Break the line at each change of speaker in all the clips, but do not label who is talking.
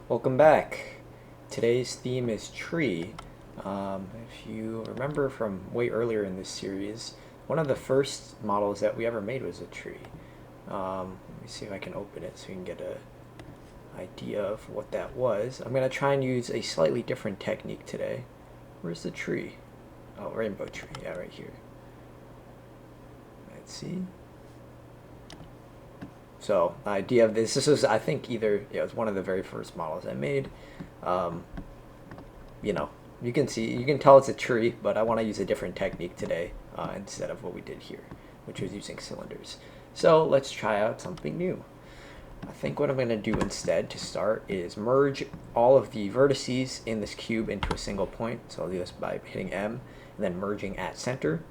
Welcome back. Today's theme is tree. If you remember from way earlier in this series, one of the first models that we ever made was a tree. Let me see if I can open it so you can get a idea of what that was. I'm going to try and use a slightly different technique today. Where's the tree? Oh, rainbow tree. Yeah, right here. Let's see. So the idea of this was, I think, either it was one of the very first models I made. Um, you know, you can tell it's a tree, but I want to use a different technique today instead of what we did here, which was using cylinders. So let's try out something new. I think what I'm going to do instead to start is merge all of the vertices in this cube into a single point. So I'll do this by hitting M and then merging at center.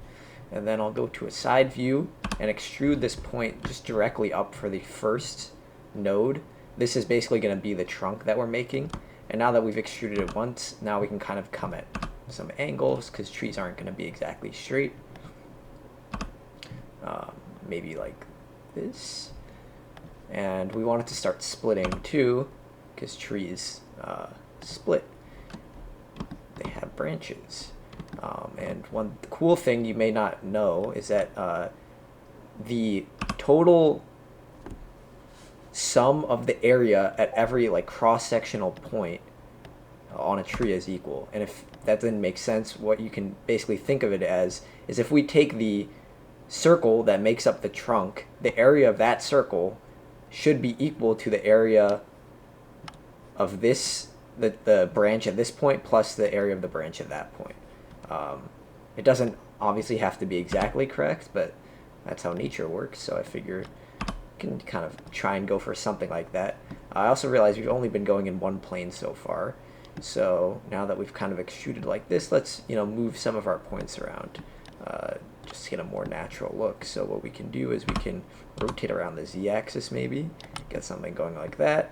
And then I'll go to a side view and extrude this point just directly up for the first node. This is basically going to be the trunk that we're making. And now that we've extruded it once, now we can kind of come at some angles because trees aren't going to be exactly straight. Maybe like this. And we want it to start splitting too because trees split. They have branches. And one cool thing you may not know is that the total sum of the area at every like cross-sectional point on a tree is equal. And if that didn't make sense, what you can basically think of it as is if we take the circle that makes up the trunk, the area of that circle should be equal to the area of this the branch at this point plus the area of the branch at that point. It doesn't obviously have to be exactly correct, but that's how nature works, so I figure can kind of try and go for something like that. I also realize we've only been going in one plane so far, so now that we've kind of extruded like this, let's move some of our points around just to get a more natural look. So what we can do is we can rotate around the z-axis, maybe get something going like that,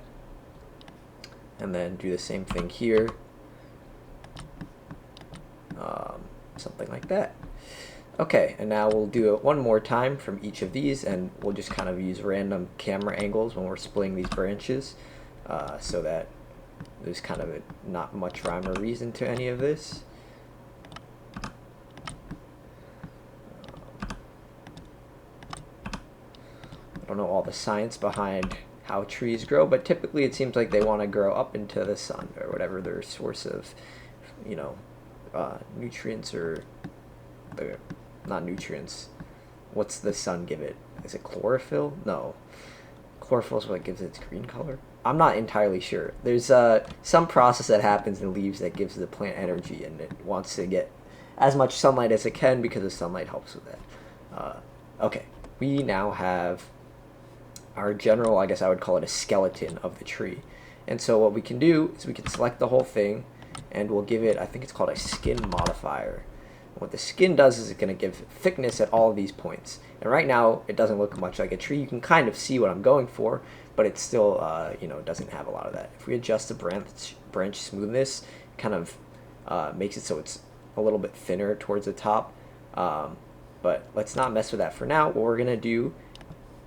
and then do the same thing here, something like that. Okay, and now we'll do it one more time from each of these, and we'll just kind of use random camera angles when we're splitting these branches, so that there's kind of not much rhyme or reason to any of this. I don't know all the science behind how trees grow, but typically it seems like they want to grow up into the sun or whatever their source of, nutrients or the not nutrients. What's the sun give it? Is it chlorophyll? No. Chlorophyll is what gives it its green color. I'm not entirely sure. There's some process that happens in leaves that gives the plant energy, and it wants to get as much sunlight as it can because the sunlight helps with that. Okay, we now have our general, I guess I would call it a skeleton of the tree. And so what we can do is we can select the whole thing, and we'll give it, I think it's called a skin modifier. What the skin does is it's going to give thickness at all of these points. And right now, it doesn't look much like a tree. You can kind of see what I'm going for, but it still, doesn't have a lot of that. If we adjust the branch smoothness, it kind of makes it so it's a little bit thinner towards the top. But let's not mess with that for now. What we're going to do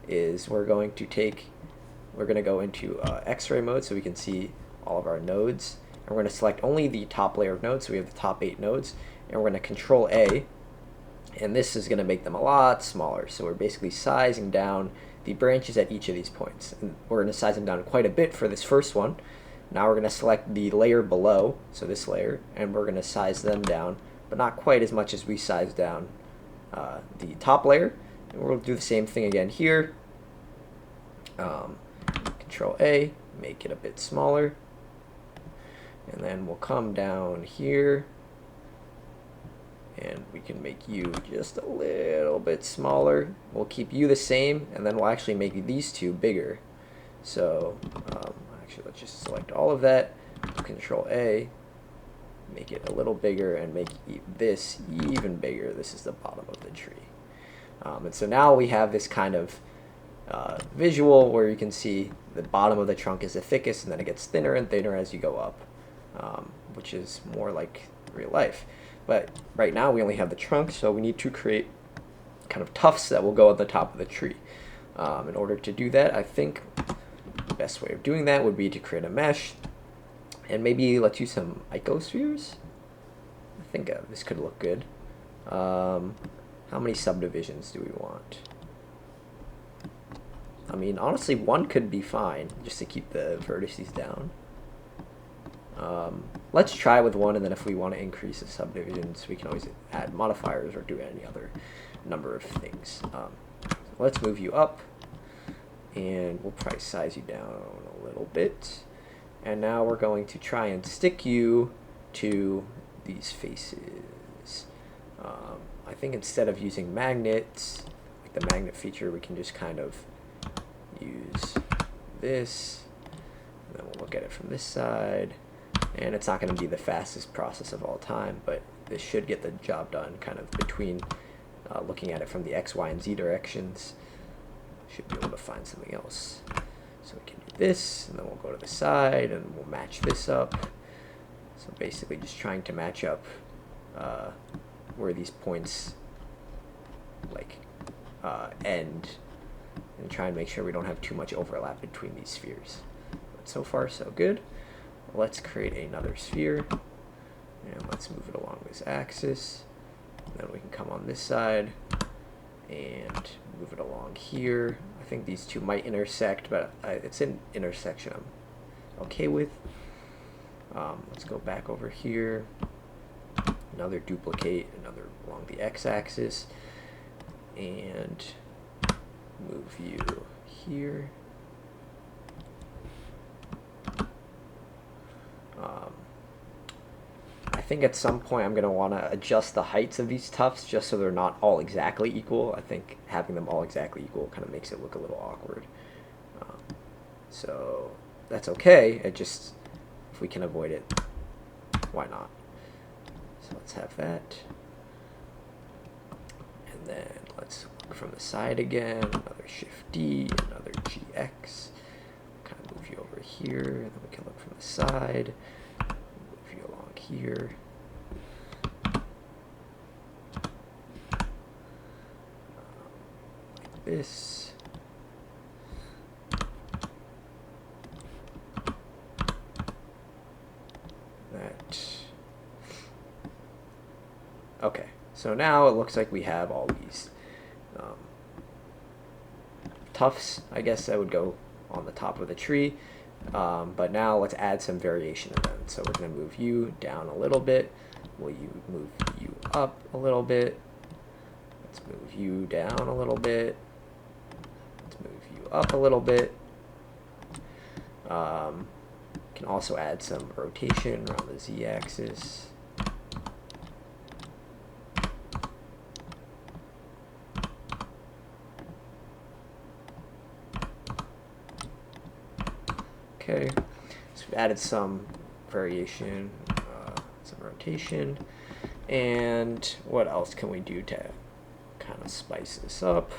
is we're going to go into X-ray mode so we can see all of our nodes. And we're going to select only the top layer of nodes, so we have the top 8 nodes. And we're going to Control A, and this is going to make them a lot smaller. So we're basically sizing down the branches at each of these points. And we're going to size them down quite a bit for this first one. Now we're going to select the layer below, so this layer, and we're going to size them down, but not quite as much as we sized down the top layer. And we'll do the same thing again here. Control A, make it a bit smaller. And then we'll come down here, and we can make you just a little bit smaller. We'll keep you the same, and then we'll actually make these two bigger. So actually, let's just select all of that, Control A, make it a little bigger, and make this even bigger. This is the bottom of the tree. And so now we have this kind of visual where you can see the bottom of the trunk is the thickest, and then it gets thinner and thinner as you go up, which is more like real life. But right now we only have the trunk, so we need to create kind of tufts that will go on the top of the tree. In order to do that, I think the best way of doing that would be to create a mesh And maybe let's use some icospheres. I think this could look good. How many subdivisions do we want? I mean, honestly, one could be fine, just to keep the vertices down. Let's try with one, and then if we want to increase the subdivisions, we can always add modifiers or do any other number of things. Let's move you up, and we'll probably size you down a little bit. And now we're going to try and stick you to these faces. I think instead of using magnets, like the magnet feature, we can just kind of use this, and then we'll look at it from this side. And it's not going to be the fastest process of all time, but this should get the job done kind of between looking at it from the X, Y, and Z directions. Should be able to find something else. So we can do this, and then we'll go to the side, and we'll match this up. So basically just trying to match up where these points like end, and try and make sure we don't have too much overlap between these spheres. But so far, so good. Let's create another sphere, and let's move it along this axis. And then we can come on this side and move it along here. I think these two might intersect, but it's an intersection I'm okay with. Let's go back over here. Another duplicate, another along the x-axis, and move you here. I think at some point I'm going to want to adjust the heights of these tufts just so they're not all exactly equal. I think having them all exactly equal kind of makes it look a little awkward. So that's okay. It just, if we can avoid it, why not? So let's have that. And then let's look from the side again. Another Shift D, another GX. Kind of move you over here. And then we can look from the side. Move you along here. Like this. Okay, so now it looks like we have all these tufts. I guess that would go on the top of the tree. But now let's add some variation to them. So we're going to move you down a little bit. Will you move you up a little bit? Let's move you down a little bit. Let's move you up a little bit. Can also add some rotation around the z-axis. Okay, so we've added some variation, some rotation, and what else can we do to kind of spice this up?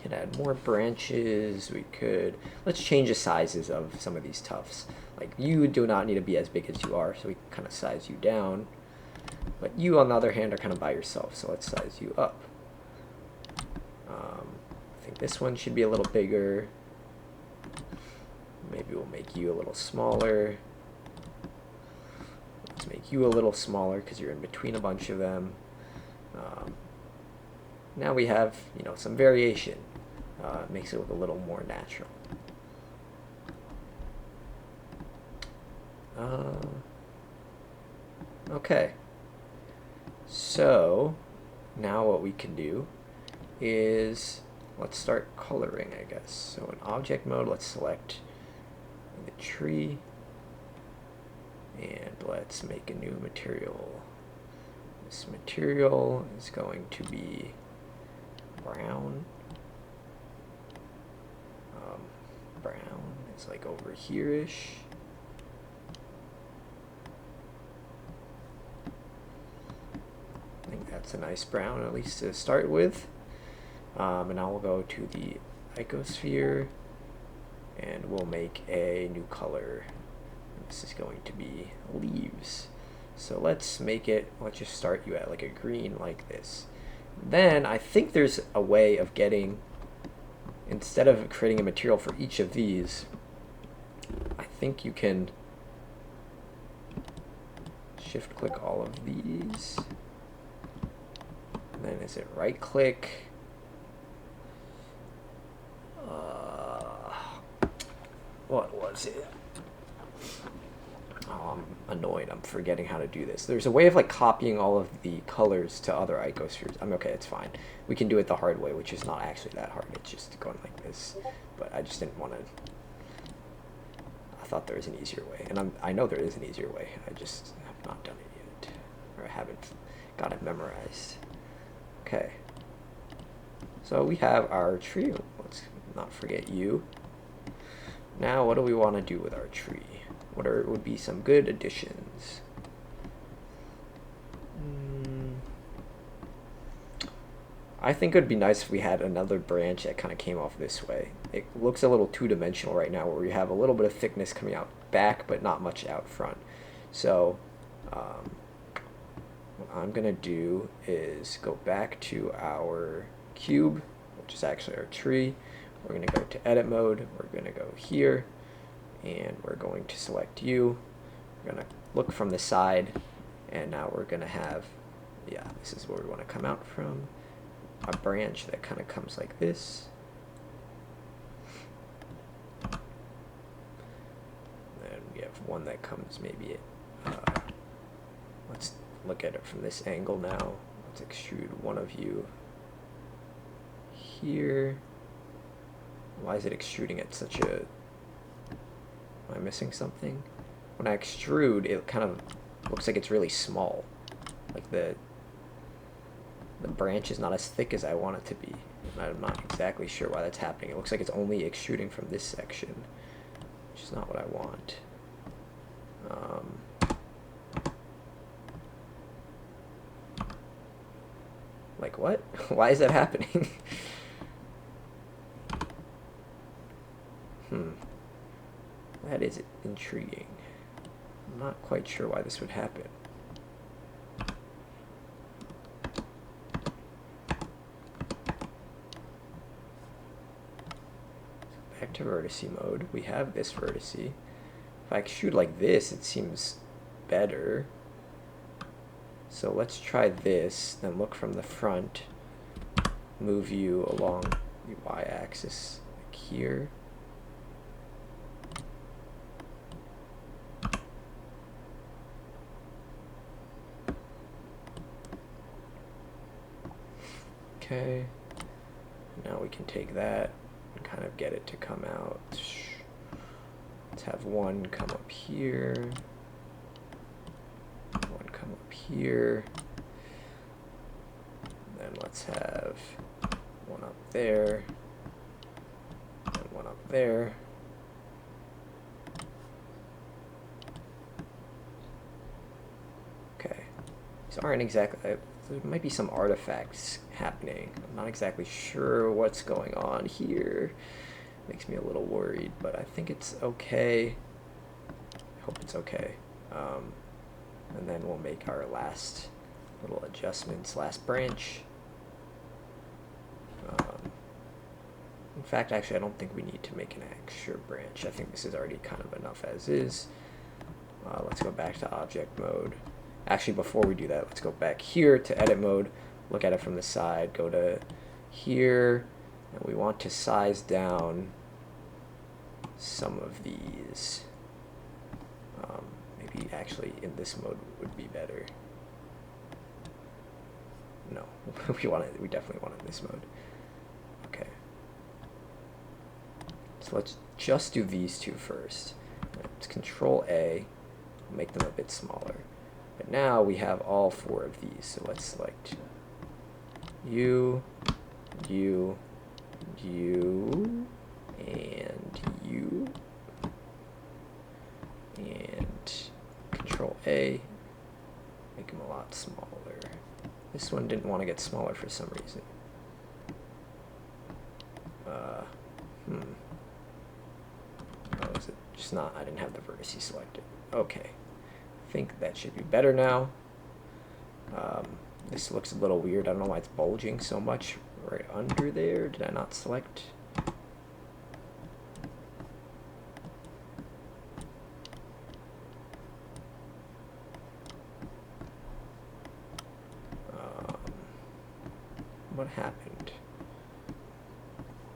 Can add more branches. We could, let's change the sizes of some of these tufts. Like you do not need to be as big as you are, so we can kind of size you down. But you, on the other hand, are kind of by yourself, so let's size you up. I think this one should be a little bigger. Maybe we'll make you a little smaller. Let's make you a little smaller because you're in between a bunch of them. Now we have, you know, some variation. It makes it look a little more natural. Okay. So now what we can do is let's start coloring, I guess. So in object mode, let's select the tree, and let's make a new material. This material is going to be brown. Brown is like over here-ish. I think that's a nice brown, at least to start with. And now we'll go to the icosphere, and we'll make a new color. This is going to be leaves. So let's make it, let's just start you at like a green like this. Then I think there's a way of getting, instead of creating a material for each of these, I think you can shift click all of these. And then is it right click? What was it? Oh, I'm annoyed. I'm forgetting how to do this. There's a way of like copying all of the colors to other icospheres. I'm okay, it's fine. We can do it the hard way, which is not actually that hard. It's just going like this. But I just didn't want to. I thought there was an easier way, and I know there is an easier way. I just have not done it yet, or I haven't got it memorized. Okay. So we have our tree. Let's not forget you. Now, what do we want to do with our tree? What would be some good additions? I think it would be nice if we had another branch that kind of came off this way. It looks a little two-dimensional right now, where we have a little bit of thickness coming out back, but not much out front. So, what I'm going to do is go back to our cube, which is actually our tree. We're going to go to edit mode. We're going to go here, and we're going to select you. We're going to look from the side, and now we're going to have, yeah, this is where we want to come out from. A branch that kind of comes like this. Then we have one that comes maybe let's look at it from this angle now. Let's extrude one of you here. Why is it extruding at such a... Am I missing something? When I extrude, it kind of looks like it's really small. Like the branch is not as thick as I want it to be. And I'm not exactly sure why that's happening. It looks like it's only extruding from this section, which is not what I want. Like what? Why is that happening? That is intriguing. I'm not quite sure why this would happen. Back to vertice mode. We have this vertice. If I extrude like this, it seems better. So let's try this, then look from the front, move you along the y-axis like here. Okay, now we can take that and kind of get it to come out. Let's have one come up here, one come up here, then let's have one up there, and one up there. Okay, these aren't exactly... There might be some artifacts happening. I'm not exactly sure what's going on here. Makes me a little worried, but I think it's okay. I hope it's okay. And then we'll make our last little adjustments, last branch. In fact, actually, I don't think we need to make an extra branch. I think this is already kind of enough as is. Let's go back to object mode. Actually, before we do that, let's go back here to edit mode, look at it from the side, go to here, and we want to size down some of these. Maybe actually in this mode would be better. No, we definitely want it in this mode. Okay. So let's just do these two first. Let's Control A, make them a bit smaller. But now we have all four of these, so let's select you, you, you, and you, and Control A, make them a lot smaller. This one didn't want to get smaller for some reason. Oh, is it just not? I didn't have the vertices selected. Okay. I think that should be better now. This looks a little weird. I don't know why it's bulging so much right under there. Did I not select? What happened?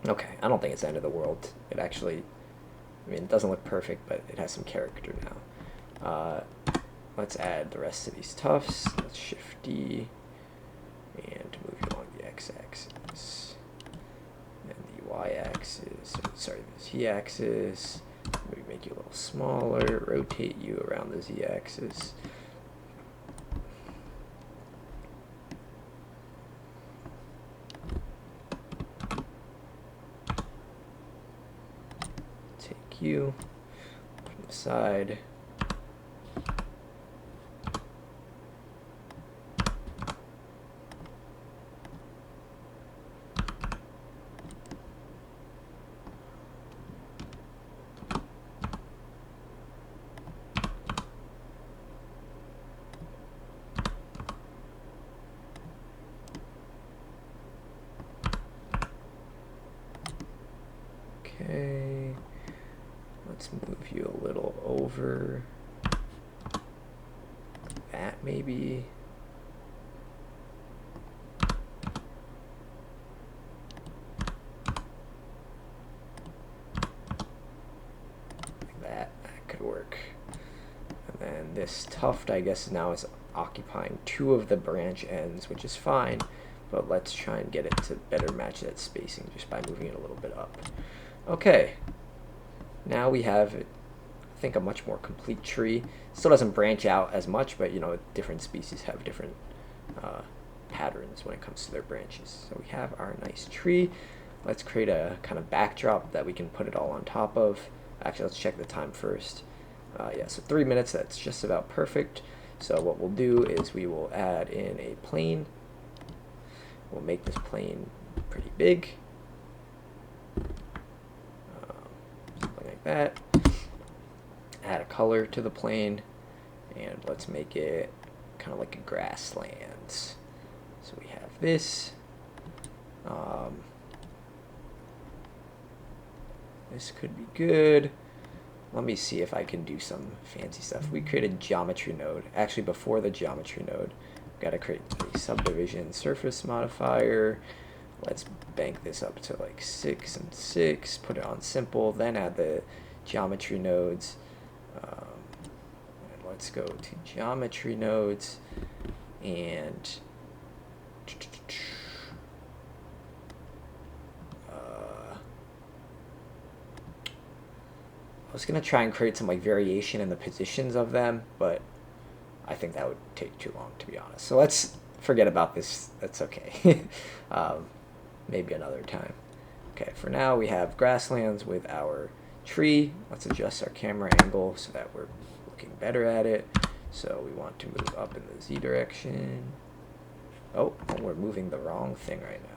Okay, I don't think it's the end of the world. It actually, I mean, it doesn't look perfect, but it has some character now. Let's add the rest of these tufts. Let's Shift D and move you along the x-axis and the y-axis. Sorry, the z-axis. Maybe make you a little smaller. Rotate you around the z-axis. Take you from the side. Okay, let's move you a little over that maybe. Like that could work. And then this tuft, I guess, now is occupying 2 of the branch ends, which is fine, but let's try and get it to better match that spacing just by moving it a little bit up. Okay, now we have, I think, a much more complete tree. Still doesn't branch out as much, but you know, different species have different patterns when it comes to their branches. So we have our nice tree. Let's create a kind of backdrop that we can put it all on top of. Actually, let's check the time first. Yeah, so 3 minutes, that's just about perfect. So what we'll do is we will add in a plane. We'll make this plane pretty big. Something like that. Add a color to the plane, and let's make it kind of like a grasslands. So we have this. This could be good. Let me see if I can do some fancy stuff. We create a geometry node. Actually, before the geometry node, we've got to create a subdivision surface modifier. Let's bank this up to like 6 and 6, put it on simple, then add the geometry nodes. And let's go to geometry nodes, and I was gonna try and create some like variation in the positions of them, but I think that would take too long, to be honest. So let's forget about this. That's okay. Maybe another time. Okay, for now we have grasslands with our tree. Let's adjust our camera angle so that we're looking better at it. So we want to move up in the Z direction. Oh, we're moving the wrong thing right now.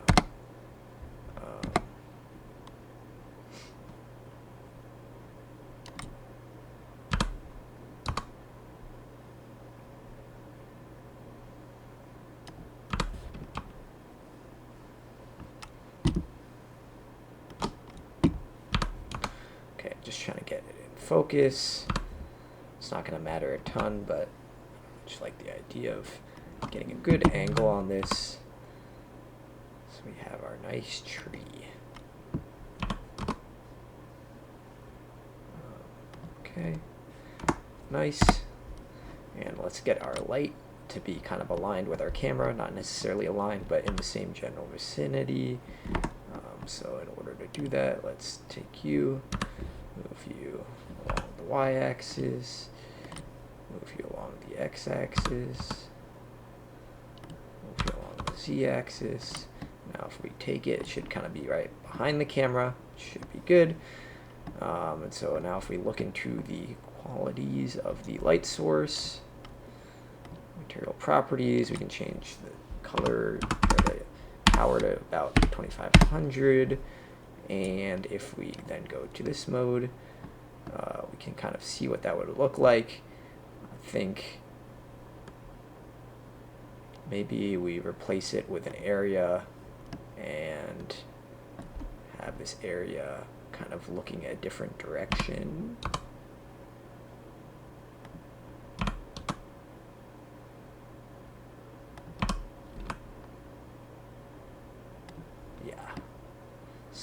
Just trying to get it in focus. It's not going to matter a ton, but I just like the idea of getting a good angle on this. So we have our nice tree. Okay, nice. And let's get our light to be kind of aligned with our camera, not necessarily aligned, but in the same general vicinity. So in order to do that, let's take you, move you along the y-axis, move you along the x-axis, move you along the z-axis. Now if we take it, it should kind of be right behind the camera. Should be good. And so now if we look into the qualities of the light source, material properties, we can change the color or the power to about 2500. And if we then go to this mode, we can kind of see what that would look like. I think maybe we replace it with an area and have this area kind of looking a different direction.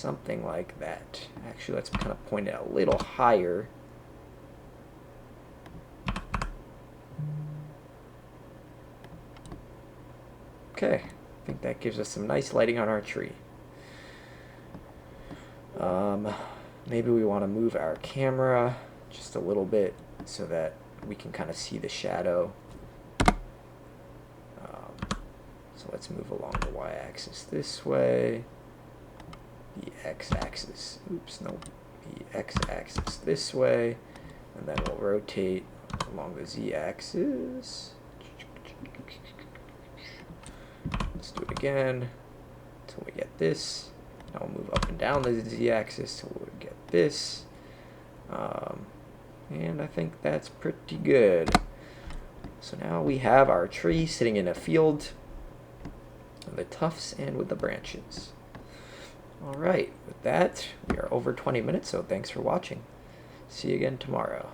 Something like that. Actually, let's kind of point it a little higher. Okay, I think that gives us some nice lighting on our tree. Maybe we want to move our camera just a little bit so that we can kind of see the shadow. So let's move along the y-axis this way, the x-axis, oops, no, the x-axis this way, and then we'll rotate along the z-axis. Let's do it again until we get this. Now we'll move up and down the z-axis till we get this. And I think that's pretty good. So now we have our tree sitting in a field with the tufts and with the branches. Alright, with that, we are over 20 minutes, so thanks for watching. See you again tomorrow.